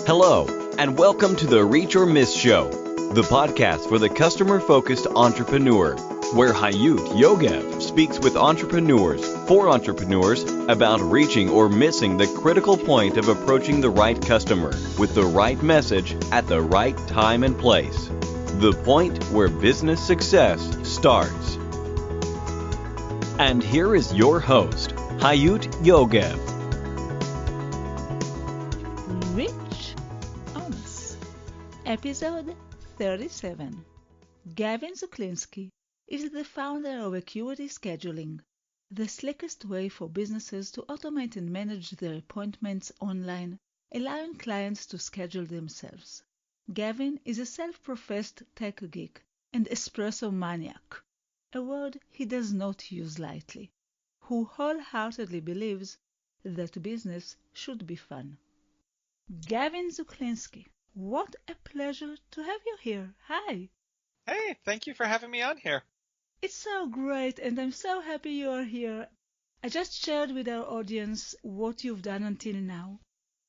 Hello, and welcome to the Reach or Miss Show, the podcast for the customer-focused entrepreneur, where Hayut Yogev speaks with entrepreneurs for entrepreneurs about reaching or missing the critical point of approaching the right customer with the right message at the right time and place. The point where business success starts. And here is your host, Hayut Yogev. Episode 37. Gavin Zuchlinski is the founder of Acuity Scheduling, the slickest way for businesses to automate and manage their appointments online, allowing clients to schedule themselves. Gavin is a self-professed tech geek and espresso maniac, a word he does not use lightly, who wholeheartedly believes that business should be fun. Gavin Zuchlinski. What a pleasure to have you here. Hi. Hey, thank you for having me on here. It's so great, and I'm so happy you are here. I just shared with our audience what you've done until now,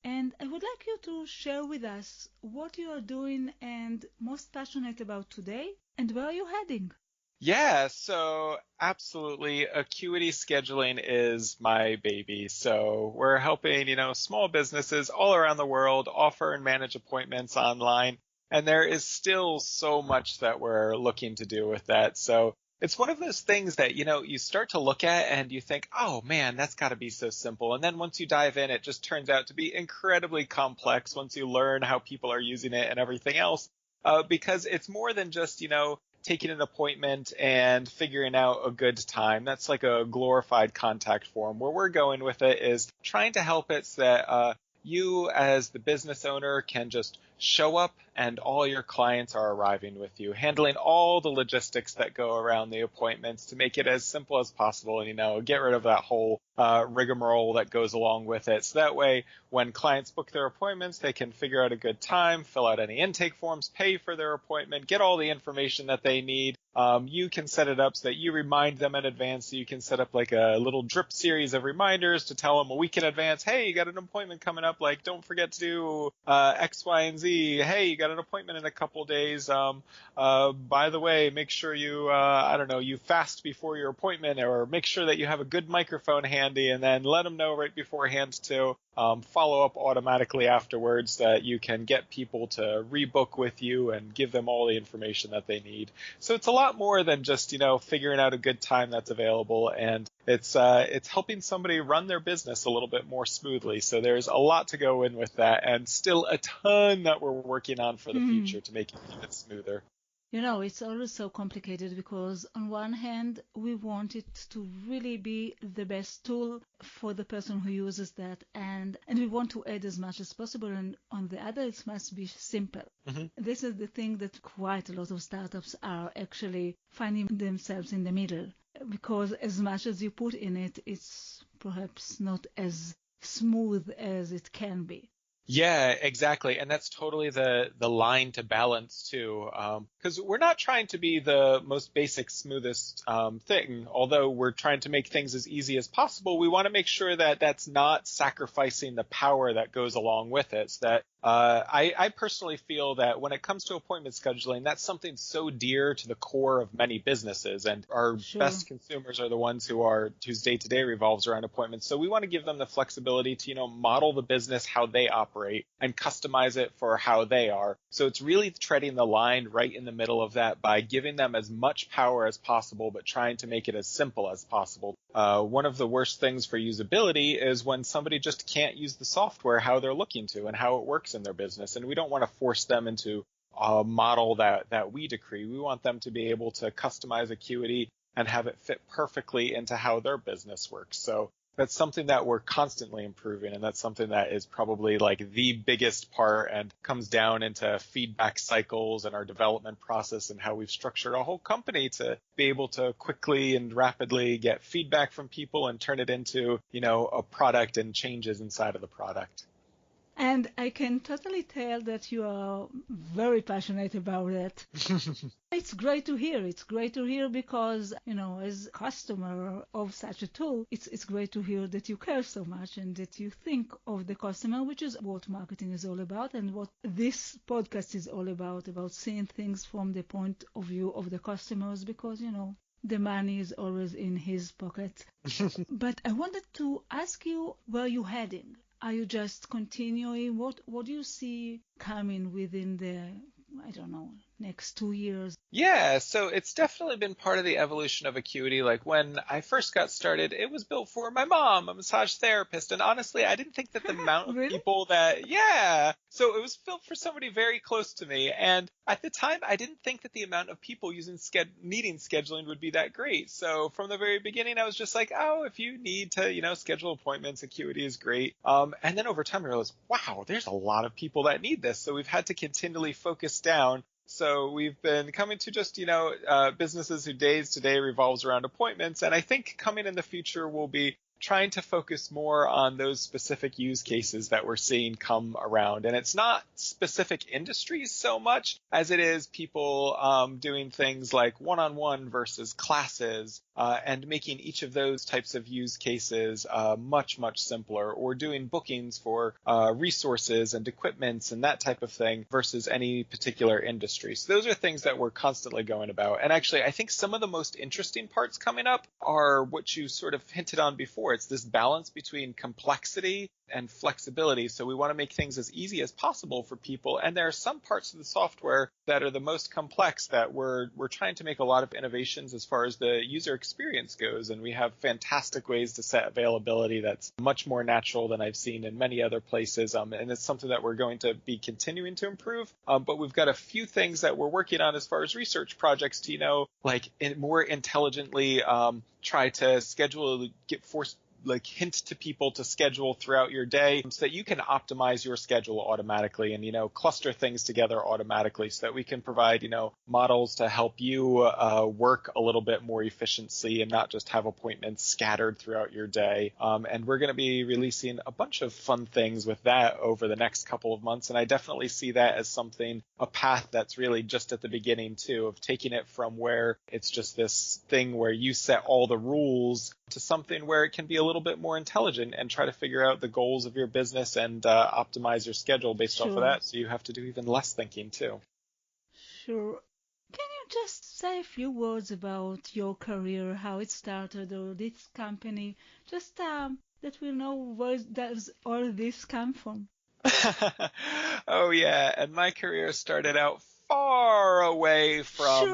and I would like you to share with us what you are doing and most passionate about today, and where are you heading? Yeah, so absolutely. Acuity Scheduling is my baby. So we're helping, small businesses all around the world offer and manage appointments online. And there is still so much that we're looking to do with that. So it's one of those things that, you start to look at and you think, oh man, that's got to be so simple. And then once you dive in, it just turns out to be incredibly complex once you learn how people are using it and everything else. Because it's more than just, taking an appointment and figuring out a good time. That's like a glorified contact form. Where we're going with it is trying to help it so that you as the business owner can just show up and all your clients are arriving with you, handling all the logistics that go around the appointments to make it as simple as possible and, get rid of that whole rigmarole that goes along with it. So that way, when clients book their appointments, they can figure out a good time, fill out any intake forms, pay for their appointment, get all the information that they need. You can set it up so that you remind them in advance. So you can set up like a little drip series of reminders to tell them a week in advance, hey, you got an appointment coming up. Like, don't forget to do X, Y, and Z. Hey, you got an appointment in a couple days. By the way, make sure you, you fast before your appointment, or make sure that you have a good microphone handy, and then let them know right beforehand to follow up automatically afterwards that you can get people to rebook with you and give them all the information that they need. So it's a lot more than just, figuring out a good time that's available, and it's helping somebody run their business a little bit more smoothly. So there's a lot to go in with that, and still a ton that we're working on for the future to make it even smoother. It's always so complicated because on one hand, we want it to really be the best tool for the person who uses that, and we want to add as much as possible, and on the other, it must be simple. Mm-hmm. This is the thing that quite a lot of startups are actually finding themselves in the middle, because as much as you put in it, it's perhaps not as smooth as it can be. Yeah, exactly. And that's totally the line to balance too. Because we're not trying to be the most basic, smoothest thing. Although we're trying to make things as easy as possible, we want to make sure that that's not sacrificing the power that goes along with it. So that I personally feel that when it comes to appointment scheduling, that's something so dear to the core of many businesses, and our best consumers are the ones whose day-to-day revolves around appointments. So we want to give them the flexibility to, model the business how they operate and customize it for how they are. So it's really treading the line right in the middle of that by giving them as much power as possible, but trying to make it as simple as possible. One of the worst things for usability is when somebody just can't use the software how they're looking to and how it works in their business. And we don't want to force them into a model that we decree. We want them to be able to customize Acuity and have it fit perfectly into how their business works. So that's something that we're constantly improving, and that's something that is probably like the biggest part and comes down into feedback cycles and our development process and how we've structured our whole company to be able to quickly and rapidly get feedback from people and turn it into, a product and changes inside of the product. And I can totally tell that you are very passionate about it. It's great to hear. It's great to hear because, as customer of such a tool, it's great to hear that you care so much and that you think of the customer, which is what marketing is all about and what this podcast is all about seeing things from the point of view of the customers because, the money is always in his pocket. But I wanted to ask you where you're heading. Are you just continuing? What do you see coming within the, I don't know, next 2 years? Yeah, so it's definitely been part of the evolution of Acuity. Like when I first got started, it was built for my mom, a massage therapist. And honestly, I didn't think that the amount of Really? people so it was built for somebody very close to me. And at the time, I didn't think that the amount of people needing scheduling would be that great. So from the very beginning, I was just like, oh, if you need to, schedule appointments, Acuity is great. And then over time, I realized, wow, there's a lot of people that need this. So we've had to continually focus down. So we've been coming to just, businesses who days to day revolves around appointments. And I think coming in the future will be trying to focus more on those specific use cases that we're seeing come around. And it's not specific industries so much as it is people doing things like one-on-one versus classes and making each of those types of use cases much, much simpler, or doing bookings for resources and equipments and that type of thing versus any particular industry. So those are things that we're constantly going about. And actually, I think some of the most interesting parts coming up are what you sort of hinted on before. It's this balance between complexity and flexibility. So we want to make things as easy as possible for people. And there are some parts of the software that are the most complex that we're trying to make a lot of innovations as far as the user experience goes. And we have fantastic ways to set availability that's much more natural than I've seen in many other places. And it's something that we're going to be continuing to improve. But we've got a few things that we're working on as far as research projects to, more intelligently try to schedule, hint to people to schedule throughout your day so that you can optimize your schedule automatically and, cluster things together automatically so that we can provide, models to help you work a little bit more efficiently and not just have appointments scattered throughout your day. And we're going to be releasing a bunch of fun things with that over the next couple of months. And I definitely see that as a path that's really just at the beginning too, of taking it from where it's just this thing where you set all the rules to something where it can be a little bit more intelligent and try to figure out the goals of your business and optimize your schedule based off of that. So you have to do even less thinking too. Sure. Can you just say a few words about your career, how it started, or this company, just that we know where does all this come from? Oh, yeah. And my career started out far away from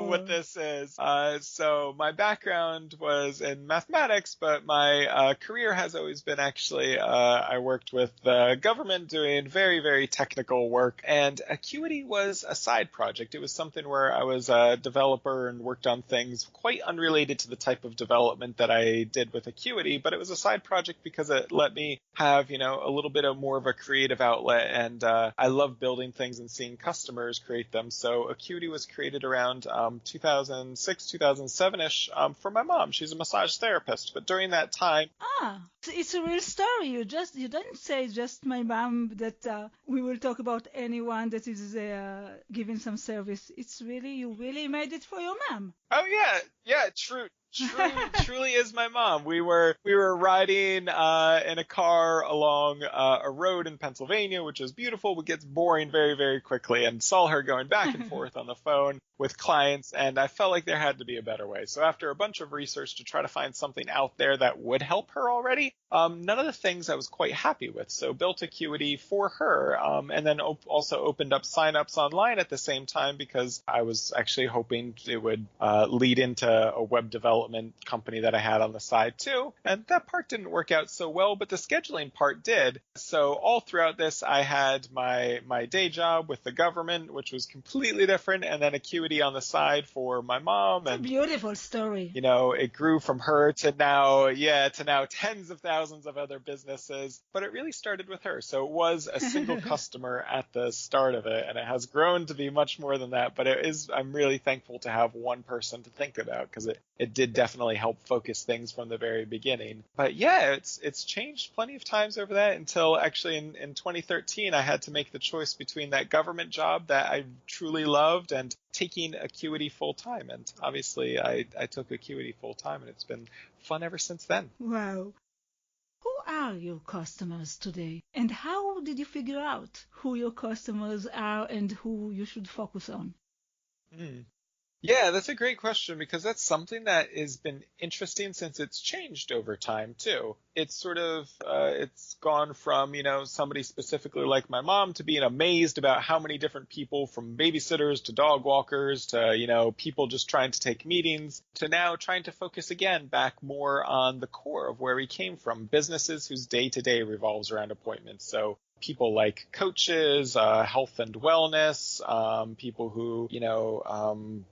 what this is. So my background was in mathematics, but my career has always been actually, I worked with the government doing very, very technical work. And Acuity was a side project. It was something where I was a developer and worked on things quite unrelated to the type of development that I did with Acuity, but it was a side project because it let me have, a little bit of more of a creative outlet. And I love building things and seeing customers create them. So Acuity was created around 2006, 2007-ish for my mom. She's a massage therapist. But during that time... it's a real story. You don't say just my mom that we will talk about anyone that is giving some service. It's really, you really made it for your mom. Oh, yeah. Yeah, true. Truly is my mom. We were riding in a car along a road in Pennsylvania, which is beautiful, but gets boring very, very quickly, and saw her going back and forth on the phone with clients, and I felt like there had to be a better way. So after a bunch of research to try to find something out there that would help her already, none of the things I was quite happy with. So built Acuity for her, and then also opened up signups online at the same time because I was actually hoping it would lead into a web development company that I had on the side too. And that part didn't work out so well, but the scheduling part did. So all throughout this, I had my day job with the government, which was completely different, and then Acuity on the side for my mom. It's a beautiful story. It grew from her to now tens of thousands of other businesses, but it really started with her. So it was a single customer at the start of it, and it has grown to be much more than that, but I'm really thankful to have one person to think about because it did did definitely help focus things from the very beginning. But yeah, it's changed plenty of times over that until actually in 2013, I had to make the choice between that government job that I truly loved and taking Acuity full time. And obviously I took Acuity full time, and it's been fun ever since then. Wow. Who are your customers today? And how did you figure out who your customers are and who you should focus on? Mm. Yeah, that's a great question, because that's something that has been interesting since it's changed over time too. It's sort of, it's gone from, somebody specifically like my mom to being amazed about how many different people, from babysitters to dog walkers to, people just trying to take meetings, to now trying to focus again back more on the core of where we came from, businesses whose day-to-day revolves around appointments. So people like coaches, health and wellness, people who,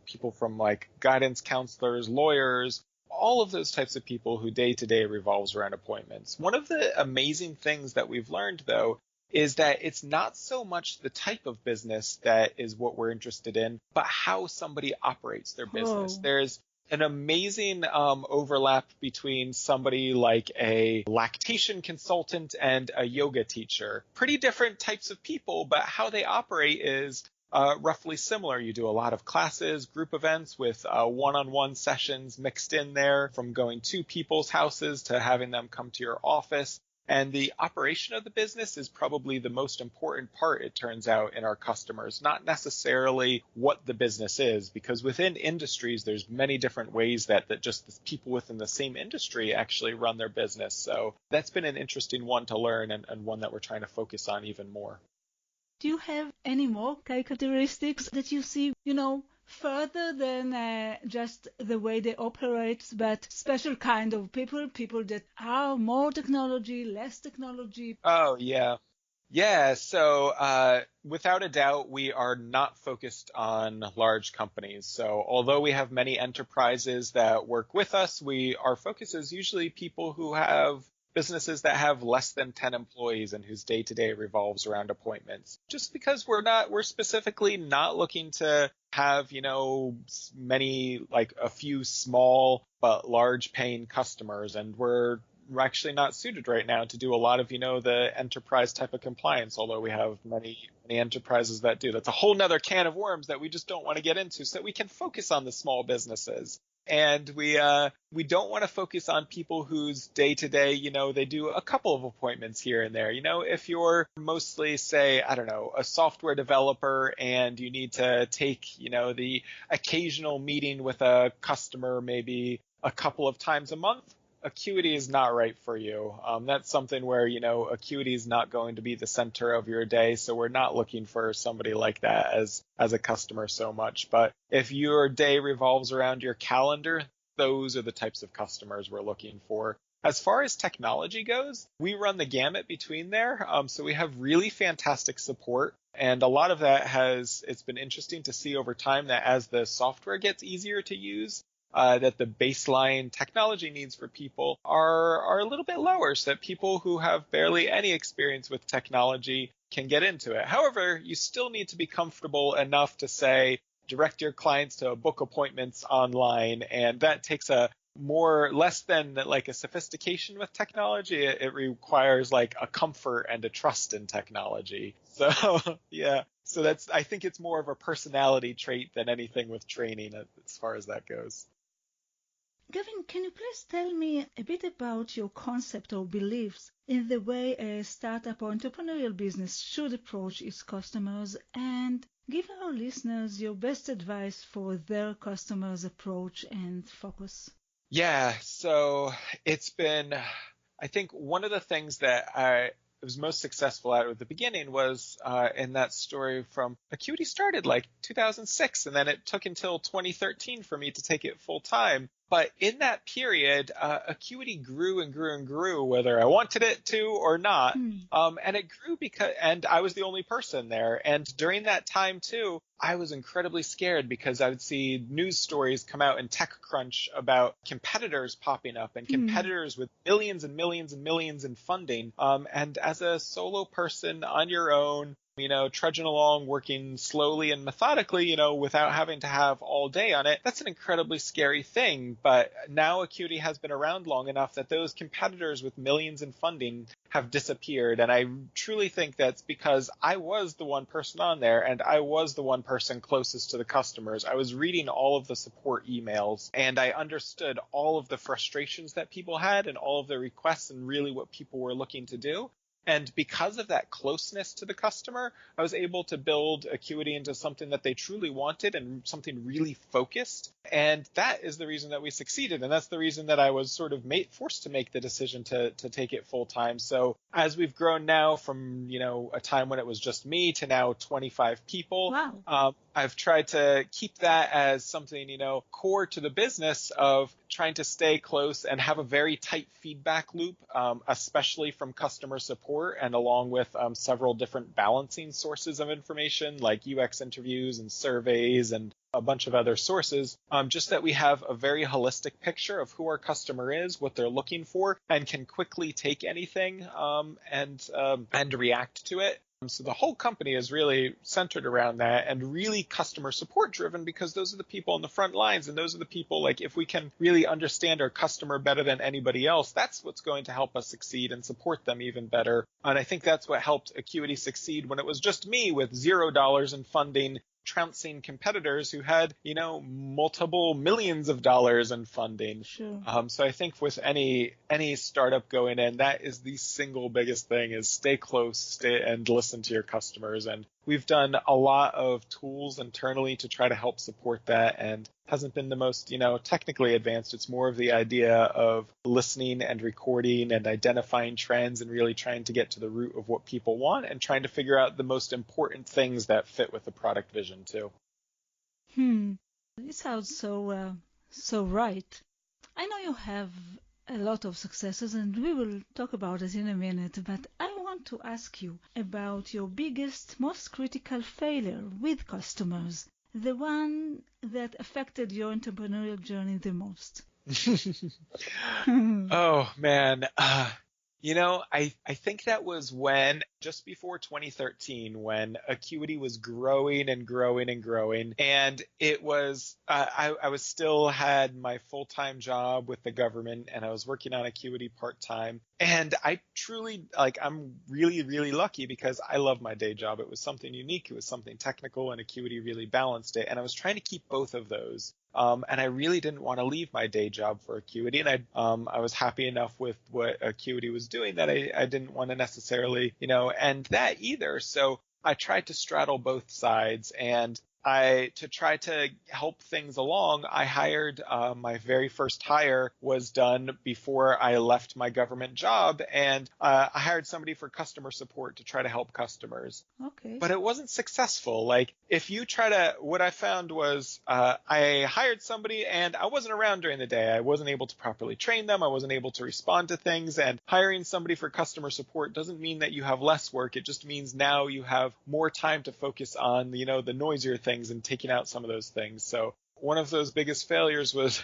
people from like guidance counselors, lawyers, all of those types of people who day to day revolves around appointments. One of the amazing things that we've learned, though, is that it's not so much the type of business that is what we're interested in, but how somebody operates their business. Oh. There's an amazing overlap between somebody like a lactation consultant and a yoga teacher. Pretty different types of people, but how they operate is roughly similar. You do a lot of classes, group events with one-on-one sessions mixed in there, from going to people's houses to having them come to your office. And the operation of the business is probably the most important part, it turns out, in our customers, not necessarily what the business is, because within industries, there's many different ways that just the people within the same industry actually run their business. So that's been an interesting one to learn, and one that we're trying to focus on even more. Do you have any more characteristics that you see, further than just the way they operate, but special kind of people that are more technology, less technology? Oh, yeah. Yeah, so without a doubt, we are not focused on large companies. So although we have many enterprises that work with us, our focus is usually people who have businesses that have less than 10 employees and whose day-to-day revolves around appointments. Just because we're specifically not looking to have, many, like a few small but large paying customers, and we're actually not suited right now to do a lot of, the enterprise type of compliance, although we have many enterprises that do. That's a whole nother can of worms that we just don't want to get into, so that we can focus on the small businesses. And we don't want to focus on people whose day-to-day, they do a couple of appointments here and there. If you're mostly, say, I don't know, a software developer, and you need to take, the occasional meeting with a customer maybe a couple of times a month, Acuity is not right for you. That's something where, Acuity is not going to be the center of your day. So we're not looking for somebody like that as a customer so much. But if your day revolves around your calendar, those are the types of customers we're looking for. As far as technology goes, we run the gamut between there. So we have really fantastic support. And a lot of that it's been interesting to see over time that as the software gets easier to use, that the baseline technology needs for people are a little bit lower, so that people who have barely any experience with technology can get into it. However, you still need to be comfortable enough to, say, direct your clients to book appointments online, and that takes less than like a sophistication with technology. It requires like a comfort and a trust in technology. So yeah, so I think it's more of a personality trait than anything with training as far as that goes. Gavin, can you please tell me a bit about your concept or beliefs in the way a startup or entrepreneurial business should approach its customers, and give our listeners your best advice for their customers' approach and focus? Yeah, so it's been, I think one of the things that I was most successful at the beginning was in that story from Acuity started like 2006, and then it took until 2013 for me to take it full time. But in that period, Acuity grew and grew and grew, whether I wanted it to or not. And it grew and I was the only person there. And during that time too, I was incredibly scared because I would see news stories come out in TechCrunch about competitors popping up and competitors with millions and millions and millions in funding. And as a solo person on your own, trudging along, working slowly and methodically, without having to have all day on it. That's an incredibly scary thing. But now Acuity has been around long enough that those competitors with millions in funding have disappeared. And I truly think that's because I was the one person on there and I was the one person closest to the customers. I was reading all of the support emails and I understood all of the frustrations that people had and all of the requests and really what people were looking to do. And because of that closeness to the customer, I was able to build Acuity into something that they truly wanted and something really focused. And that is the reason that we succeeded. And that's the reason that I was sort of forced to make the decision to take it full time. So as we've grown now from, a time when it was just me to now 25 people, wow. I've tried to keep that as something, core to the business of trying to stay close and have a very tight feedback loop, especially from customer support and along with several different balancing sources of information like UX interviews and surveys and a bunch of other sources, just that we have a very holistic picture of who our customer is, what they're looking for, and can quickly take anything and react to it. So the whole company is really centered around that and really customer support driven because those are the people on the front lines and those are the people, like, if we can really understand our customer better than anybody else, that's what's going to help us succeed and support them even better. And I think that's what helped Acuity succeed when it was just me with $0 in funding, trouncing competitors who had, multiple millions of dollars in funding. Sure. So I think with any startup going in, that is the single biggest thing is stay close, and listen to your customers. And we've done a lot of tools internally to try to help support that and hasn't been the most, technically advanced. It's more of the idea of listening and recording and identifying trends and really trying to get to the root of what people want and trying to figure out the most important things that fit with the product vision too. It sounds so right. I know you have a lot of successes and we will talk about it in a minute, but I want to ask you about your biggest, most critical failure with customers, the one that affected your entrepreneurial journey the most. Oh, man. I think that was when, just before 2013, when Acuity was growing and growing and growing. And it was, I was still had my full-time job with the government and I was working on Acuity part-time. And I truly, I'm really, really lucky because I love my day job. It was something unique. It was something technical and Acuity really balanced it. And I was trying to keep both of those. And I really didn't want to leave my day job for Acuity. And I was happy enough with what Acuity was doing that I didn't want to necessarily, end that either. So I tried to straddle both sides and to try to help things along, I hired, my very first hire was done before I left my government job. And I hired somebody for customer support to try to help customers. Okay. But it wasn't successful. If you what I found was I hired somebody and I wasn't around during the day. I wasn't able to properly train them. I wasn't able to respond to things. And hiring somebody for customer support doesn't mean that you have less work. It just means now you have more time to focus on, the noisier things and taking out some of those things. So one of those biggest failures was,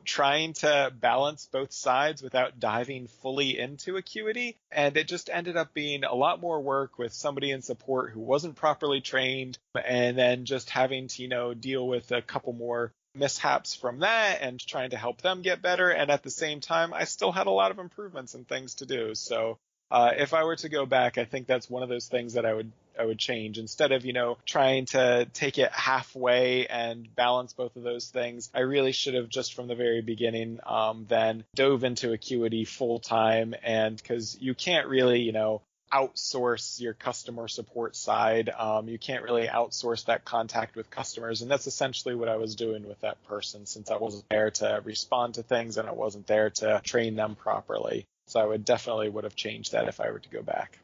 trying to balance both sides without diving fully into Acuity. And it just ended up being a lot more work with somebody in support who wasn't properly trained and then just having to, deal with a couple more mishaps from that and trying to help them get better. And at the same time, I still had a lot of improvements and things to do. So if I were to go back, I think that's one of those things that I would change. Instead of, trying to take it halfway and balance both of those things, I really should have just from the very beginning then dove into Acuity full time. And because you can't really, outsource your customer support side. You can't really outsource that contact with customers. And that's essentially what I was doing with that person since I wasn't there to respond to things and I wasn't there to train them properly. So I would have changed that if I were to go back.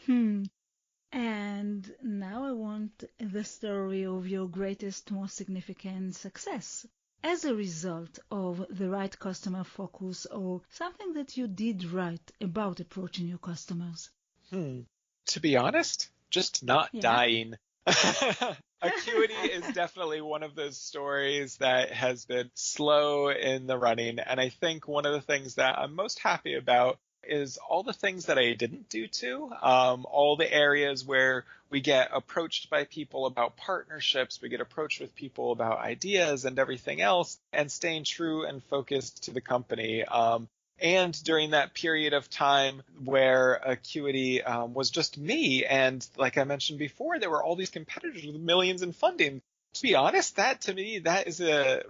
And now I want the story of your greatest, most significant success as a result of the right customer focus or something that you did right about approaching your customers. To be honest, just not dying. Acuity is definitely one of those stories that has been slow in the running. And I think one of the things that I'm most happy about is all the things that I didn't do too. All the areas where we get approached by people about partnerships, we get approached with people about ideas and everything else, and staying true and focused to the company. And during that period of time where Acuity was just me, and like I mentioned before, there were all these competitors with millions in funding. To be honest, that to me, that is the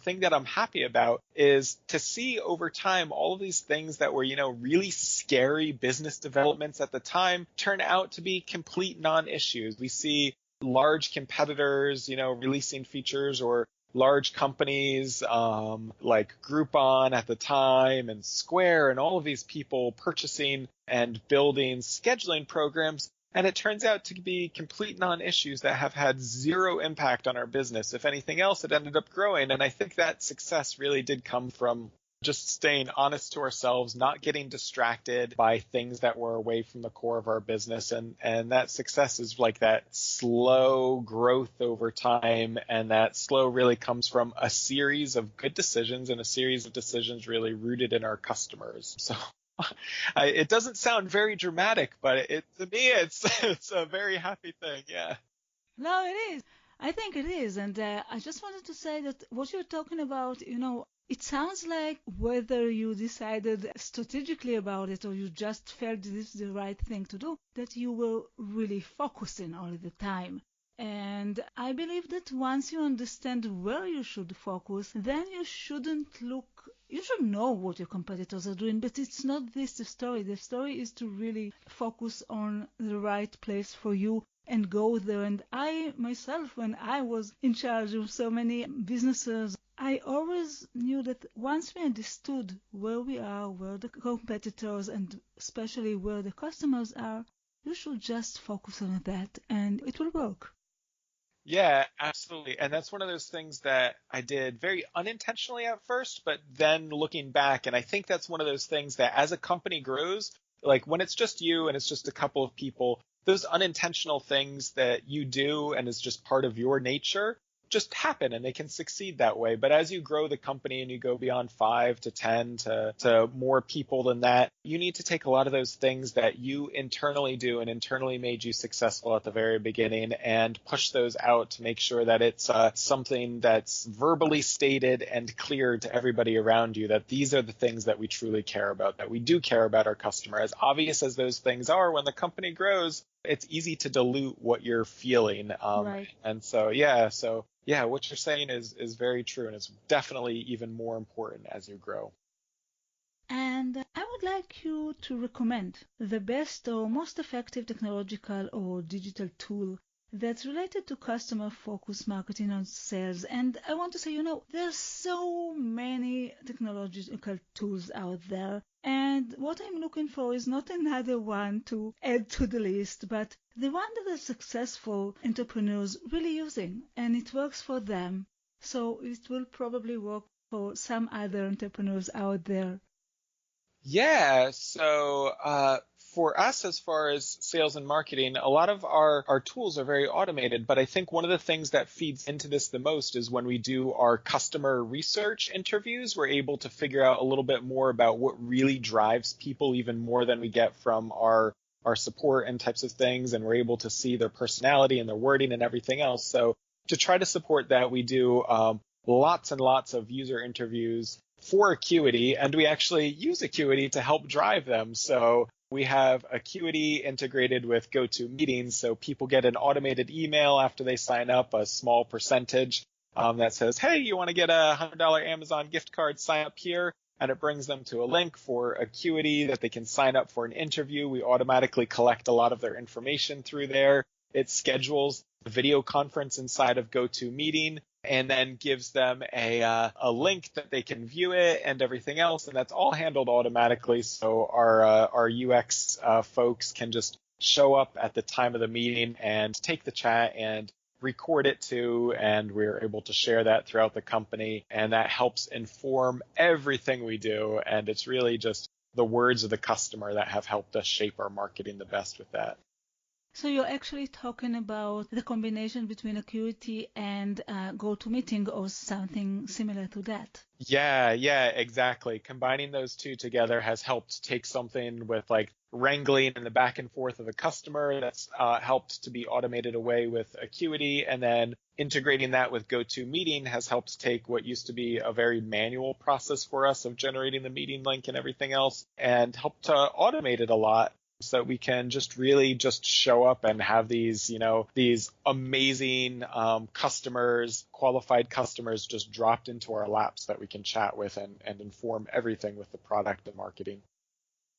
thing that I'm happy about, is to see over time all of these things that were, really scary business developments at the time turn out to be complete non-issues. We see large competitors, releasing features, or large companies like Groupon at the time and Square and all of these people purchasing and building scheduling programs. And it turns out to be complete non-issues that have had zero impact on our business. If anything else, it ended up growing. And I think that success really did come from just staying honest to ourselves, not getting distracted by things that were away from the core of our business. And that success is like that slow growth over time. And that slow really comes from a series of good decisions, and a series of decisions really rooted in our customers. So it doesn't sound very dramatic, but to me, it's a very happy thing. Yeah. No, it is. I think it is. And I just wanted to say that what you're talking about, it sounds like whether you decided strategically about it or you just felt this is the right thing to do, that you were really focusing all the time. And I believe that once you understand where you should focus, then you should know what your competitors are doing, but it's not this the story. The story is to really focus on the right place for you and go there. And I myself, when I was in charge of so many businesses, I always knew that once we understood where we are, where the competitors, and especially where the customers are, you should just focus on that and it will work. Yeah, absolutely. And that's one of those things that I did very unintentionally at first, but then looking back, and I think that's one of those things that as a company grows, like when it's just you and it's just a couple of people, those unintentional things that you do and is just part of your nature just happen, and they can succeed that way. But as you grow the company and you go beyond 5 to 10 to more people than that, you need to take a lot of those things that you internally do and internally made you successful at the very beginning and push those out to make sure that it's something that's verbally stated and clear to everybody around you, that these are the things that we truly care about, that we do care about our customer. As obvious as those things are, when the company grows, it's easy to dilute what you're feeling. Right. And so, what you're saying is very true, and it's definitely even more important as you grow. And I would like you to recommend the best or most effective technological or digital tool that's related to customer focused marketing and sales. And I want to say, there's so many technological tools out there. And what I'm looking for is not another one to add to the list, but the one that the successful entrepreneurs really using, and it works for them. So it will probably work for some other entrepreneurs out there. Yeah, so for us, as far as sales and marketing, a lot of our tools are very automated, but I think one of the things that feeds into this the most is when we do our customer research interviews, we're able to figure out a little bit more about what really drives people, even more than we get from our support and types of things, and we're able to see their personality and their wording and everything else. So to try to support that, we do lots and lots of user interviews for Acuity, and we actually use Acuity to help drive them. So we have Acuity integrated with GoToMeetings, so people get an automated email after they sign up, a small percentage that says, hey, you want to get a $100 Amazon gift card, sign up here, and it brings them to a link for Acuity that they can sign up for an interview. We automatically collect a lot of their information through there. It schedules the video conference inside of GoToMeeting, and then gives them a link that they can view it and everything else. And that's all handled automatically. So our UX folks can just show up at the time of the meeting and take the chat and record it too. And we're able to share that throughout the company. And that helps inform everything we do. And it's really just the words of the customer that have helped us shape our marketing the best with that. So you're actually talking about the combination between Acuity and GoToMeeting or something similar to that. Yeah, exactly. Combining those two together has helped take something with like wrangling and the back and forth of a customer that's helped to be automated away with Acuity, and then integrating that with GoToMeeting has helped take what used to be a very manual process for us of generating the meeting link and everything else and helped to automate it a lot, so that we can just really just show up and have these, these amazing customers, qualified customers just dropped into our laps that we can chat with and inform everything with the product and marketing.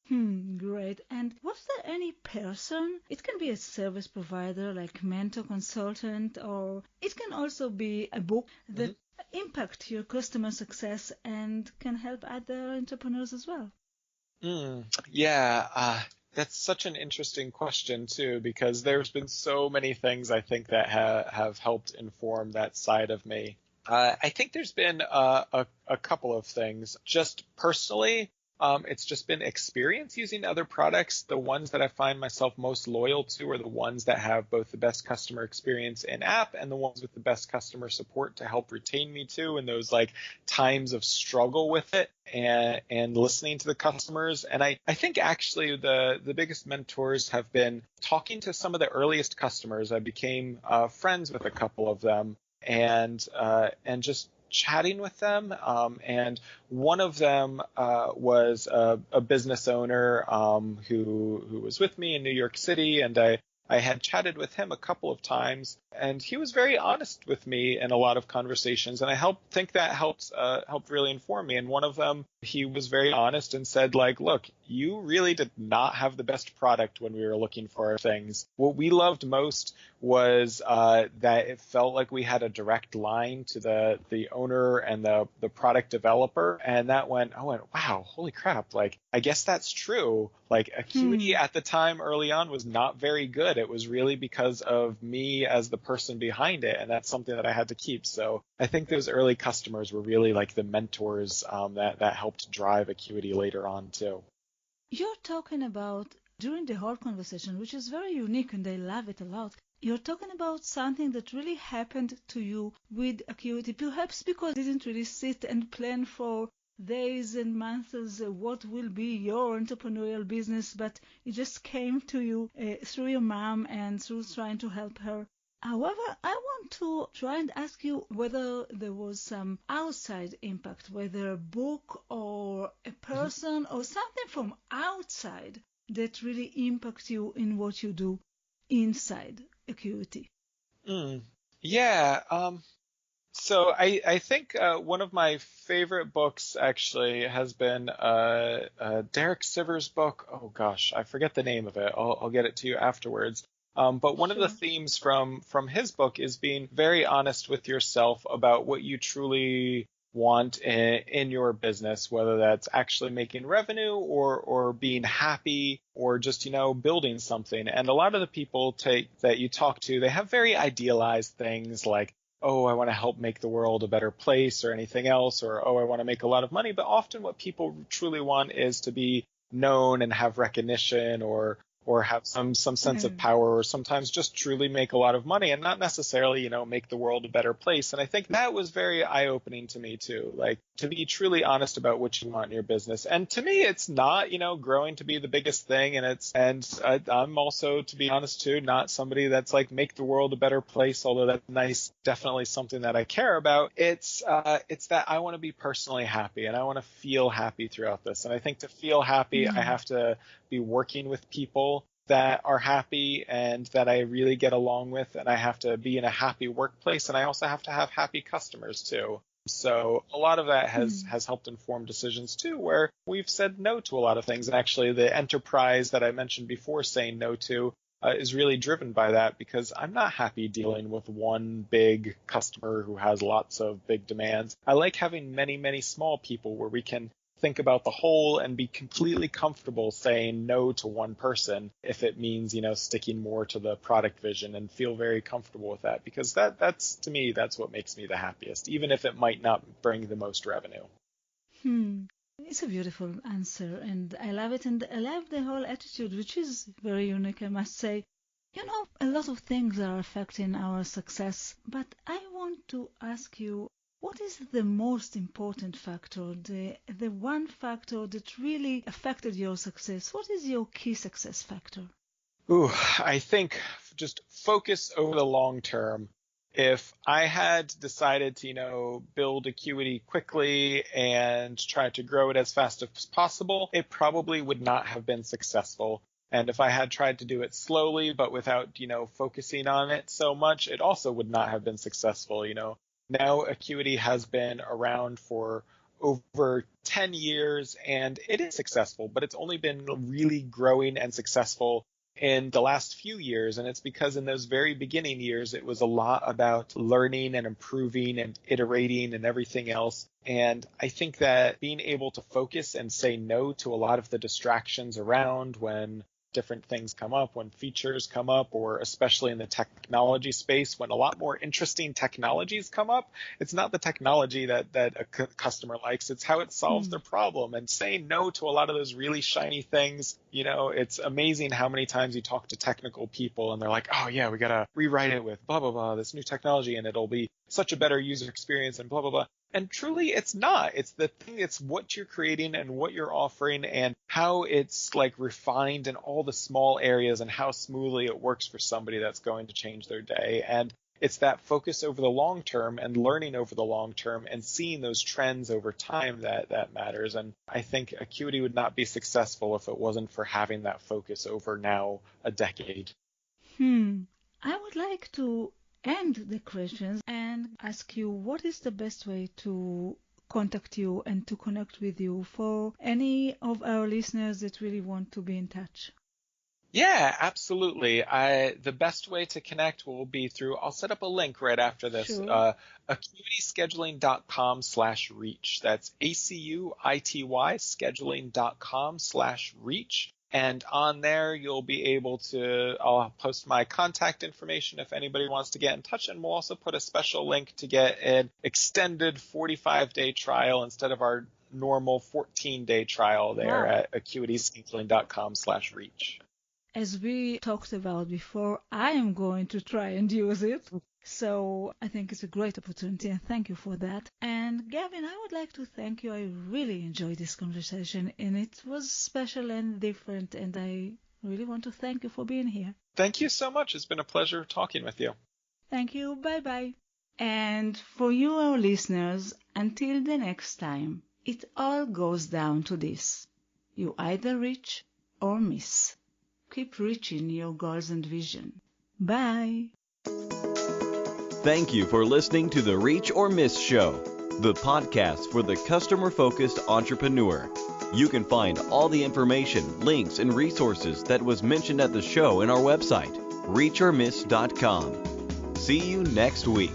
Great. And was there any person? It can be a service provider like mentor, consultant, or it can also be a book that impact your customer success and can help other entrepreneurs as well. Yeah, that's such an interesting question too, because there's been so many things I think that have helped inform that side of me. I think there's been a couple of things. Just personally, it's just been experience using other products. The ones that I find myself most loyal to are the ones that have both the best customer experience in app and the ones with the best customer support to help retain me too in those like times of struggle with it and listening to the customers. And I think actually the biggest mentors have been talking to some of the earliest customers. I became friends with a couple of them and just chatting with them. And one of them was a business owner who was with me in New York City, and I had chatted with him a couple of times, and he was very honest with me in a lot of conversations, and I think that helped really inform me. And one of them, he was very honest and said, like, look, you really did not have the best product when we were looking for our things. What we loved most was that it felt like we had a direct line to the owner and the product developer, and I went, wow, holy crap, like, I guess that's true. Like, Acuity at the time early on was not very good. It was really because of me as the person behind it, and that's something that I had to keep. So I think those early customers were really like the mentors that helped drive Acuity later on too. You're talking about, during the whole conversation, which is very unique and I love it a lot, you're talking about something that really happened to you with Acuity, perhaps because you didn't really sit and plan for days and months what will be your entrepreneurial business, but it just came to you through your mom and through trying to help her. However, I want to try and ask you whether there was some outside impact, whether a book or a person or something from outside that really impacts you in what you do inside Acuity. Yeah. So I think one of my favorite books actually has been Derek Sivers' book. Oh gosh, I forget the name of it. I'll get it to you afterwards. But one of the themes from his book is being very honest with yourself about what you truly want in your business, whether that's actually making revenue or being happy or just, building something. And a lot of the people that you talk to, they have very idealized things like, oh, I want to help make the world a better place or anything else, or, oh, I want to make a lot of money. But often what people truly want is to be known and have recognition or have some sense of power, or sometimes just truly make a lot of money and not necessarily, make the world a better place. And I think that was very eye-opening to me too, like to be truly honest about what you want in your business. And to me, it's not, growing to be the biggest thing. And I'm also, to be honest too, not somebody that's like make the world a better place, although that's nice, definitely something that I care about. It's that I want to be personally happy and I want to feel happy throughout this. And I think to feel happy, I have to be working with people that are happy and that I really get along with, and I have to be in a happy workplace, and I also have to have happy customers too. So a lot of that has helped inform decisions too, where we've said no to a lot of things. And actually the enterprise that I mentioned before saying no to is really driven by that, because I'm not happy dealing with one big customer who has lots of big demands. I like having many, many small people where we can think about the whole and be completely comfortable saying no to one person if it means, sticking more to the product vision, and feel very comfortable with that, because that's to me, that's what makes me the happiest, even if it might not bring the most revenue. It's a beautiful answer and I love it, and I love the whole attitude, which is very unique, I must say. You know, a lot of things are affecting our success, but I want to ask you, what is the most important factor, the one factor that really affected your success? What is your key success factor? Ooh, I think just focus over the long term. If I had decided to, build Acuity quickly and try to grow it as fast as possible, it probably would not have been successful. And if I had tried to do it slowly, but without, focusing on it so much, it also would not have been successful. Now Acuity has been around for over 10 years and it is successful, but it's only been really growing and successful in the last few years. And it's because in those very beginning years, it was a lot about learning and improving and iterating and everything else. And I think that being able to focus and say no to a lot of the distractions around when different things come up, when features come up, or especially in the technology space, when a lot more interesting technologies come up, it's not the technology that a customer likes, it's how it solves their problem. And saying no to a lot of those really shiny things, it's amazing how many times you talk to technical people and they're like, oh yeah, we got to rewrite it with blah, blah, blah, this new technology, and it'll be such a better user experience and blah, blah, blah. And truly, it's not. It's the thing. It's what you're creating and what you're offering and how it's like refined in all the small areas and how smoothly it works for somebody that's going to change their day. And it's that focus over the long term and learning over the long term and seeing those trends over time that matters. And I think Acuity would not be successful if it wasn't for having that focus over now a decade. I would like to end the questions and ask you, what is the best way to contact you and to connect with you for any of our listeners that really want to be in touch? Yeah, absolutely. The best way to connect will be through, I'll set up a link right after this, Sure. acuityscheduling.com/reach. That's ACUITY scheduling.com/reach. And on there, you'll be able to, I'll post my contact information if anybody wants to get in touch. And we'll also put a special link to get an extended 45-day trial instead of our normal 14-day trial there at acuityscheduling.com/reach. As we talked about before, I am going to try and use it. So I think it's a great opportunity and thank you for that. And Gavin, I would like to thank you. I really enjoyed this conversation and it was special and different, and I really want to thank you for being here. Thank you so much. It's been a pleasure talking with you. Thank you. Bye-bye. And for you, our listeners, until the next time, it all goes down to this. You either reach or miss. Keep reaching your goals and vision. Bye. Thank you for listening to the Reach or Miss Show, the podcast for the customer-focused entrepreneur. You can find all the information, links, and resources that was mentioned at the show in our website, reachormiss.com. See you next week.